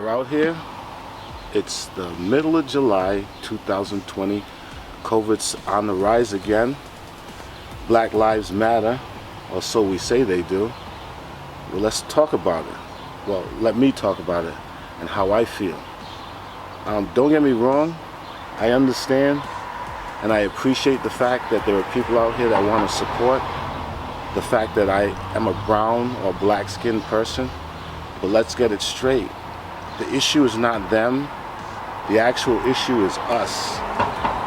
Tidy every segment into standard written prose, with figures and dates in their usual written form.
We're out here. It's the middle of July 2020. COVID's on the rise again. Black Lives Matter, or so we say they do. Well, let's talk about it. Well, let me talk about it and how I feel. Don't get me wrong, I understand and I appreciate the fact that there are people out here that want to support the fact that I am a brown or black skinned person. But let's get it straight. The issue is not them. The actual issue is us.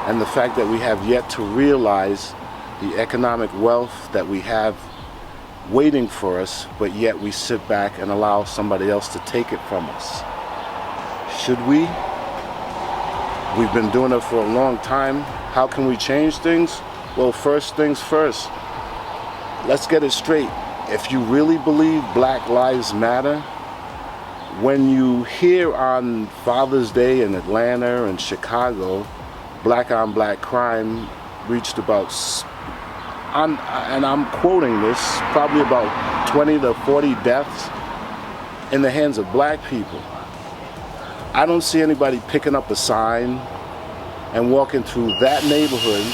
And the fact that we have yet to realize the economic wealth that we have waiting for us, but yet we sit back and allow somebody else to take it from us. Should we? We've been doing it for a long time. How can we change things? Well, first things first. Let's get it straight. If you really believe Black Lives Matter, when you hear on Father's Day in Atlanta and Chicago, black on black crime reached about, and I'm quoting this, probably about 20 to 40 deaths in the hands of black people. I don't see anybody picking up a sign and walking through that neighborhood,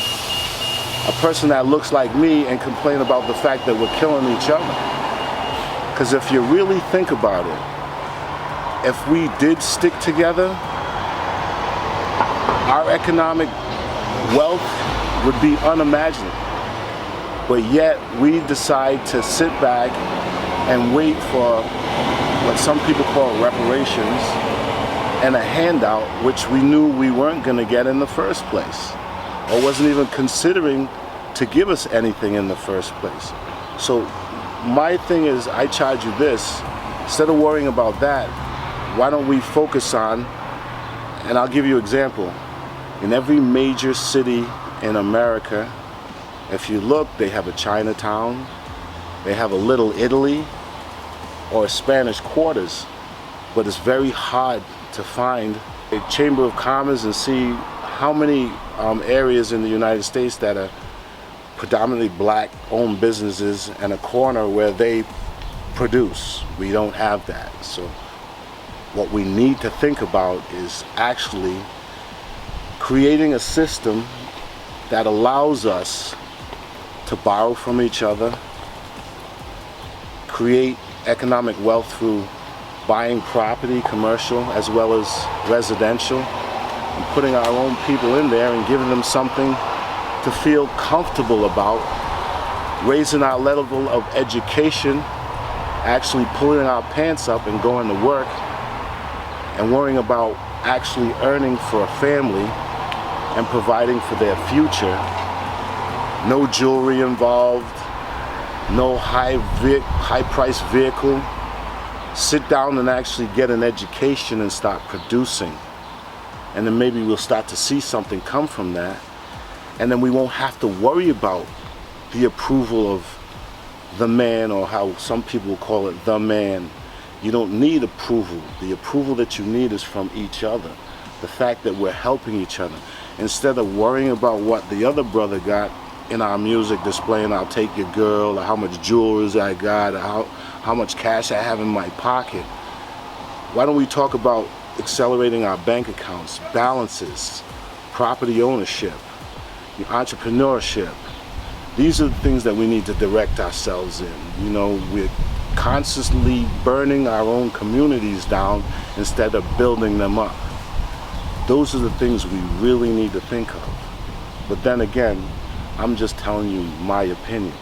a person that looks like me, and complain about the fact that we're killing each other. Because if you really think about it, if we did stick together, our economic wealth would be unimaginable. But yet we decide to sit back and wait for what some people call reparations and a handout, which we knew we weren't going to get in the first place, or wasn't even considering to give us anything in the first place. So my thing is, I charge you this, instead of worrying about that, why don't we focus on, and I'll give you an example, in every major city in America, if you look, they have a Chinatown, they have a Little Italy, or Spanish quarters, but it's very hard to find a Chamber of Commerce and see how many areas in the United States that are predominantly black owned businesses and a corner where they produce. We don't have that. So what we need to think about is actually creating a system that allows us to borrow from each other, create economic wealth through buying property, commercial as well as residential, and putting our own people in there and giving them something to feel comfortable about, raising our level of education, actually pulling our pants up and going to work, and worrying about actually earning for a family and providing for their future. No jewelry involved, no high-priced vehicle. Sit down and actually get an education and start producing. And then maybe we'll start to see something come from that. And then we won't have to worry about the approval of the man, or how some people call it, the man. You don't need approval. The approval that you need is from each other. The fact that we're helping each other. Instead of worrying about what the other brother got in our music, displaying I'll take your girl, or how much jewelry I got, or how much cash I have in my pocket. Why don't we talk about accelerating our bank accounts, balances, property ownership, entrepreneurship? These are the things that we need to direct ourselves in. You know, we're constantly burning our own communities down instead of building them up. Those are the things we really need to think of. But then again, I'm just telling you my opinion.